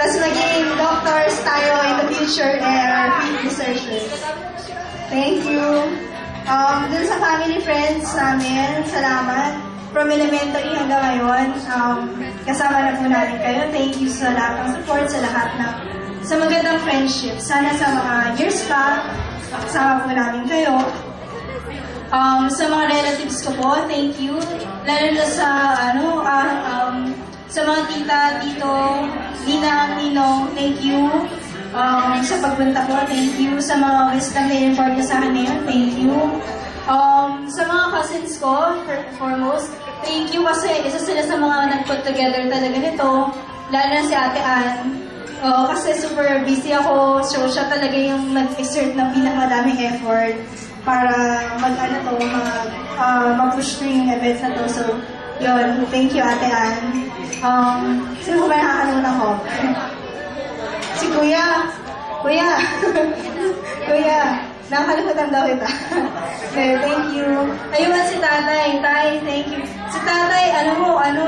Tapos maging doctors tayo in the future and researchers. Thank you. Dun sa family friends namin, salamat. From elementary hanggang ngayon, kasama na po namin kayo. Thank you sa lahat ng support, sa lahat ng sa magandang friendship. Sana sa mga years pa, kasama po namin kayo. Sa mga relatives ko po, thank you. Lalo na sa, sa mga tita, tito, ninang, ninong, thank you. Sa pagpunta po, thank you. Sa mga wisdom na inform niya sa akin ngayon, thank you. Sa mga cousins ko, foremost, thank you kasi isa sila sa mga nag-put together talaga nito. Lalo na si Ate Ann. Kasi super busy ako, so siya talaga yung nag-exert ng pinakamadaming effort para mag-push na yung events na to. So, yun, thank you Ate Ann. Sino ba nakakalimutan ko? Si Kuya. Kuya, nakakalimutan daw kita. Okay, thank you. Ayun si Tatay. Tay, thank you. Si Tatay,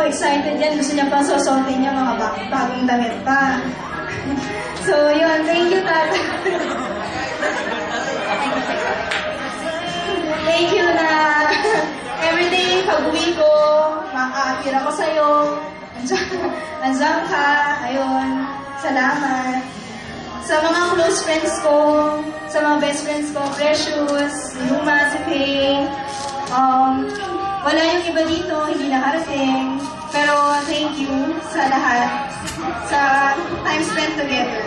excited yan. Gusto niya pang susuotin niya mga bagong damit pa. So, yun, thank you, Tatay. Thank you na everyday pag-uwi ko, makakatira ko sa'yo. Andiyan ka. Ayun. Salamat. Sa mga close friends ko, sa mga best friends ko, Precious, Luma, si Faye, wala yung iba dito, hindi nakarating. Pero thank you sa lahat, sa time spent together.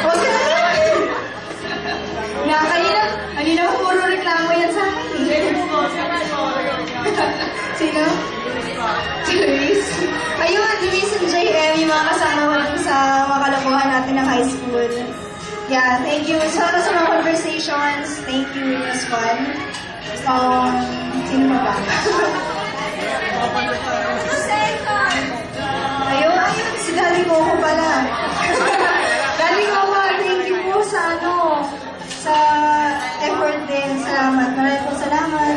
Huwag ka na! Kanina ko puro reklamo yan sa akin. Sino? Luis. Ayun, Luis and JM, yung mga kasama ko lang sa mga kalokohan natin ng high school. Yeah, thank you. Sa mga conversations, thank you. It was fun. Sino ba? Ayun, si Daddy Coco pala. Daddy Coco, thank you po sa effort din. Salamat. Maraming po salamat.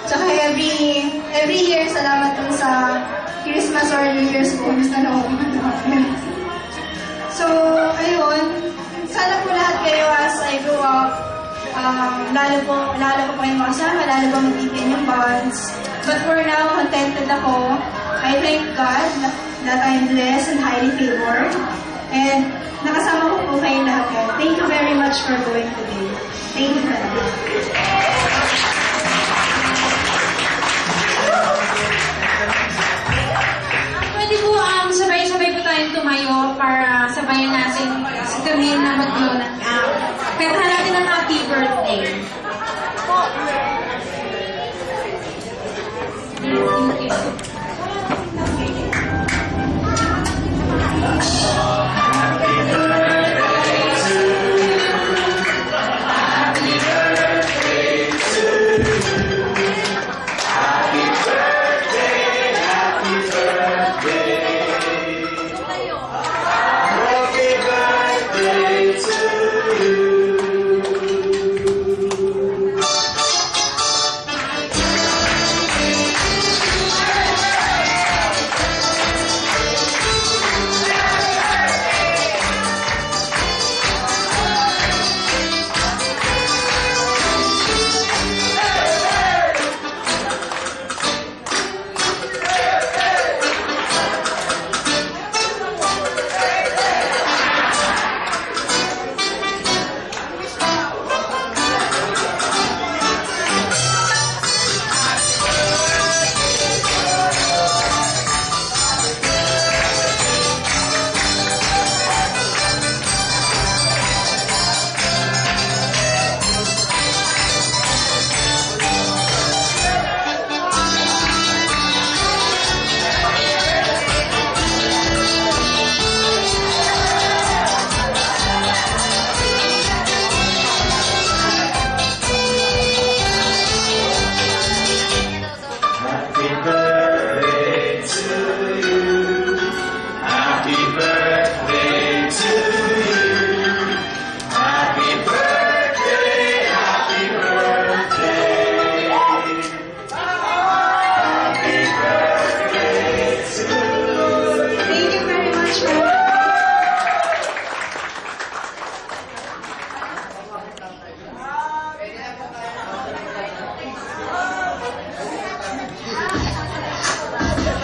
Tsaka every year, salamat po sa Christmas or New Year's bonus na nakuha natin. So, ayun. Sana po lahat kayo as I grow up, lalo po kayong makasama, lalo po mag-deepen yung bonds. But for now, contented ako. I thank God that I'm blessed and highly favored. And nakasama ko po kayo lahat. Thank you very much for going today. Thank you very much. Pwede po sabay-sabay po tayong tumayo para sabayan natin si Camille na mag-blow ng kanta natin ng happy birthday. Thank you.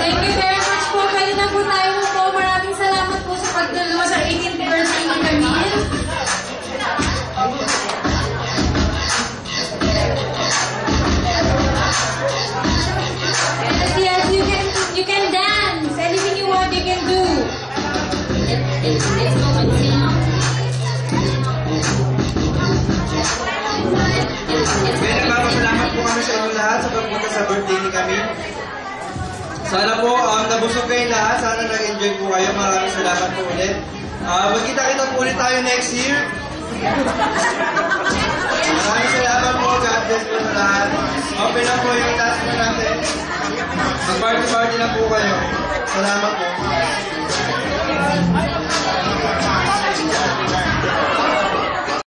Thank you very much po. Pwede na po tayo po. Maraming salamat po sa pagdalawa sa 18th birthday ni Camille. Yes, you can dance. Anything you want, you can do. Kaya nagpapasalamat po kami sa inyo lahat sa pagpunta sa birthday ni Camille. Sana po nabusog kayo lahat. Sana nag-enjoy po kayo. Maraming salamat po ulit. Magkita-kita po ulit tayo next year. Maraming salamat po. God bless po sa lahat. Open na po yung last na natin. Mag-party-party na po kayo. Salamat.